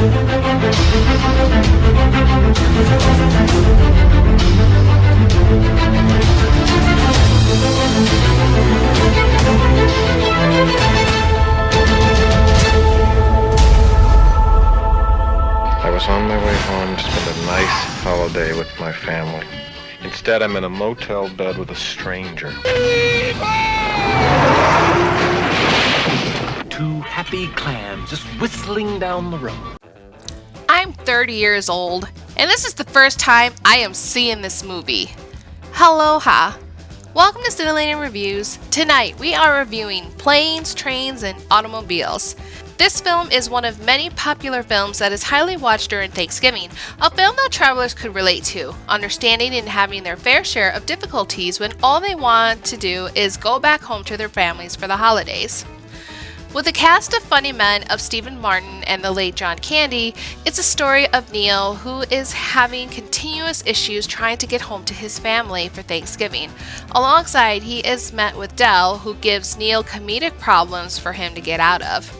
I was on my way home to spend a nice holiday with my family. Instead, I'm in a motel bed with a stranger. Two happy clams just whistling down the road. I'm 30 years old, and this is the first time I am seeing this movie. Aloha! Welcome to Cyntillating Reviews. Tonight, we are reviewing Planes, Trains, and Automobiles. This film is one of many popular films that is highly watched during Thanksgiving, a film that travelers could relate to, understanding and having their fair share of difficulties when all they want to do is go back home to their families for the holidays. With a cast of funny men of Stephen Martin and the late John Candy, it's a story of Neil who is having continuous issues trying to get home to his family for Thanksgiving. Alongside, he is met with Dell, who gives Neil comedic problems for him to get out of.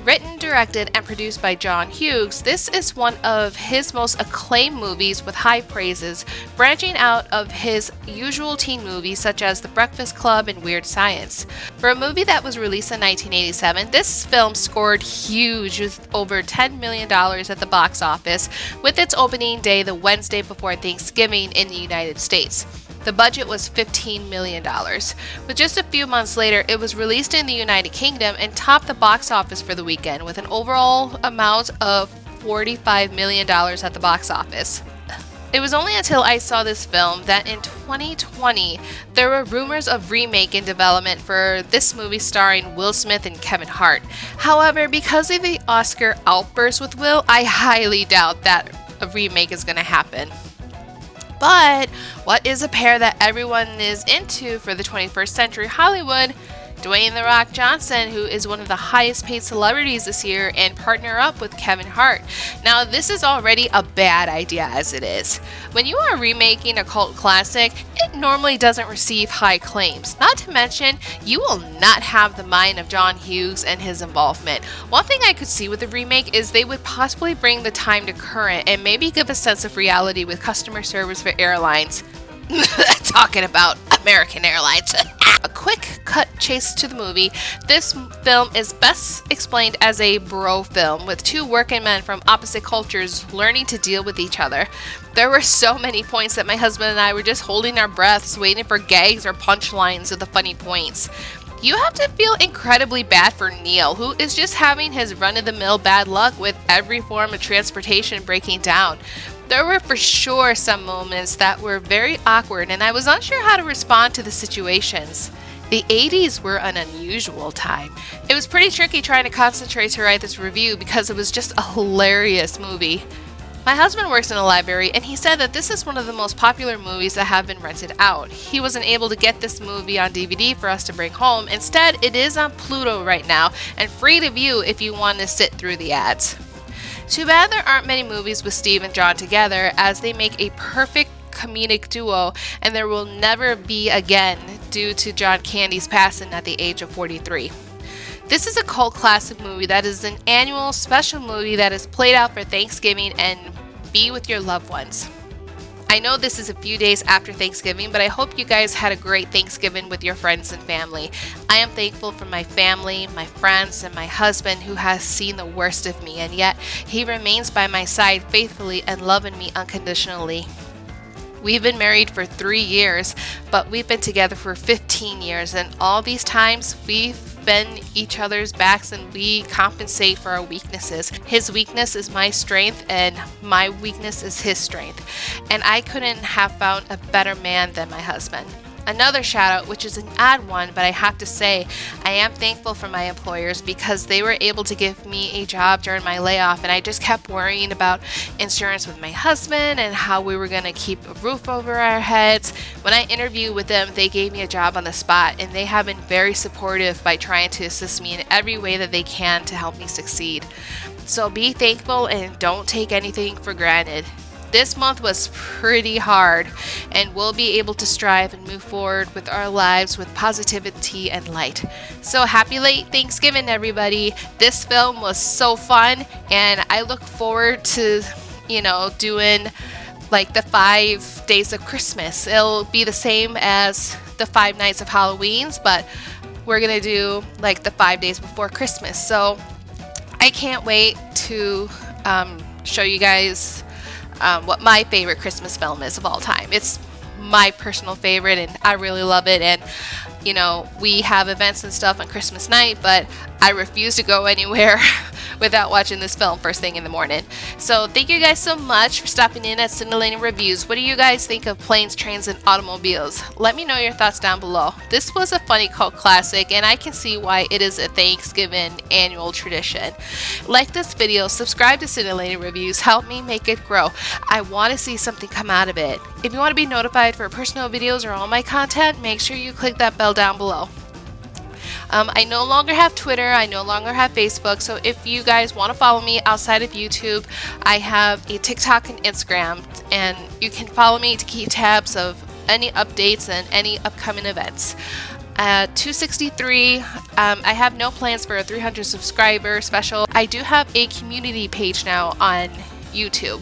Written, directed, and produced by John Hughes, this is one of his most acclaimed movies with high praises, branching out of his usual teen movies such as The Breakfast Club and Weird Science. For a movie that was released in 1987, this film scored huge with over $10 million at the box office, with its opening day the Wednesday before Thanksgiving in the United States. The budget was $15 million. But just a few months later, it was released in the United Kingdom and topped the box office for the weekend with an overall amount of $45 million at the box office. It was only until I saw this film that in 2020, there were rumors of remake in development for this movie starring Will Smith and Kevin Hart. However, because of the Oscar outburst with Will, I highly doubt that a remake is going to happen. But what is a pair that everyone is into for the 21st century Hollywood? Dwayne "The Rock" Johnson, who is one of the highest paid celebrities this year, and partner up with Kevin Hart. Now, this is already a bad idea as it is. When you are remaking a cult classic, it normally doesn't receive high claims. Not to mention, you will not have the mind of John Hughes and his involvement. One thing I could see with the remake is they would possibly bring the time to current and maybe give a sense of reality with customer service for airlines. Talking about American Airlines. A quick cut chase to the movie. This film is best explained as a bro film with two working men from opposite cultures learning to deal with each other. There were so many points that my husband and I were just holding our breaths, waiting for gags or punchlines of the funny points. You have to feel incredibly bad for Neil, who is just having his run-of-the-mill bad luck with every form of transportation breaking down. There were for sure some moments that were very awkward, and I was unsure how to respond to the situations. The 80s were an unusual time. It was pretty tricky trying to concentrate to write this review because it was just a hilarious movie. My husband works in a library, and he said that this is one of the most popular movies that have been rented out. He wasn't able to get this movie on DVD for us to bring home. Instead, it is on Pluto right now and free to view if you want to sit through the ads. Too bad there aren't many movies with Steve and John together, as they make a perfect comedic duo, and there will never be again due to John Candy's passing at the age of 43. This is a cult classic movie that is an annual special movie that is played out for Thanksgiving and be with your loved ones. I know this is a few days after Thanksgiving, but I hope you guys had a great Thanksgiving with your friends and family. I am thankful for my family, my friends, and my husband who has seen the worst of me, and yet he remains by my side faithfully and loving me unconditionally. We've been married for 3 years, but we've been together for 15 years, and all these times we've been each other's backs and we compensate for our weaknesses. His weakness is my strength and my weakness is his strength. And I couldn't have found a better man than my husband. Another shout out, which is an odd one, but I have to say, I am thankful for my employers because they were able to give me a job during my layoff, and I just kept worrying about insurance with my husband and how we were going to keep a roof over our heads. When I interviewed with them, they gave me a job on the spot, and they have been very supportive by trying to assist me in every way that they can to help me succeed. So be thankful and don't take anything for granted. this month was pretty hard, and we'll be able to strive and move forward with our lives with positivity and light. So happy late Thanksgiving, everybody. This film was so fun, and I look forward to, doing like the 5 days of Christmas. It'll be the same as the 5 nights of Halloween's, but we're gonna do like the 5 days before Christmas. So I can't wait to show you guys what my favorite Christmas film is of all time. It's my personal favorite, and I really love it. And we have events and stuff on Christmas night, but I refuse to go anywhere without watching this film first thing in the morning. So thank you guys so much for stopping in at Cyntillating Reviews. What do you guys think of planes, trains, and automobiles? Let me know your thoughts down below. This was a funny cult classic, and I can see why it is a Thanksgiving annual tradition. Like this video, subscribe to Cyntillating Reviews, help me make it grow. I want to see something come out of it. If you want to be notified for personal videos or all my content, make sure you click that bell down below. I no longer have Twitter, I no longer have Facebook, so if you guys want to follow me outside of YouTube, I have a TikTok and Instagram, and you can follow me to keep tabs of any updates and any upcoming events. 263, I have no plans for a 300 subscriber special. I do have a community page now on YouTube.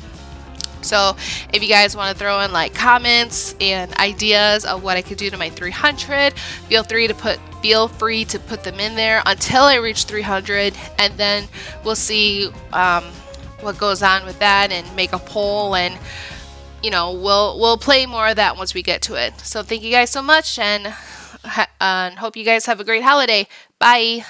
So if you guys want to throw in like comments and ideas of what I could do to my 300, feel free to put them in there until I reach 300, and then we'll see what goes on with that and make a poll, and we'll play more of that once we get to it. So thank you guys so much, and hope you guys have a great holiday. Bye.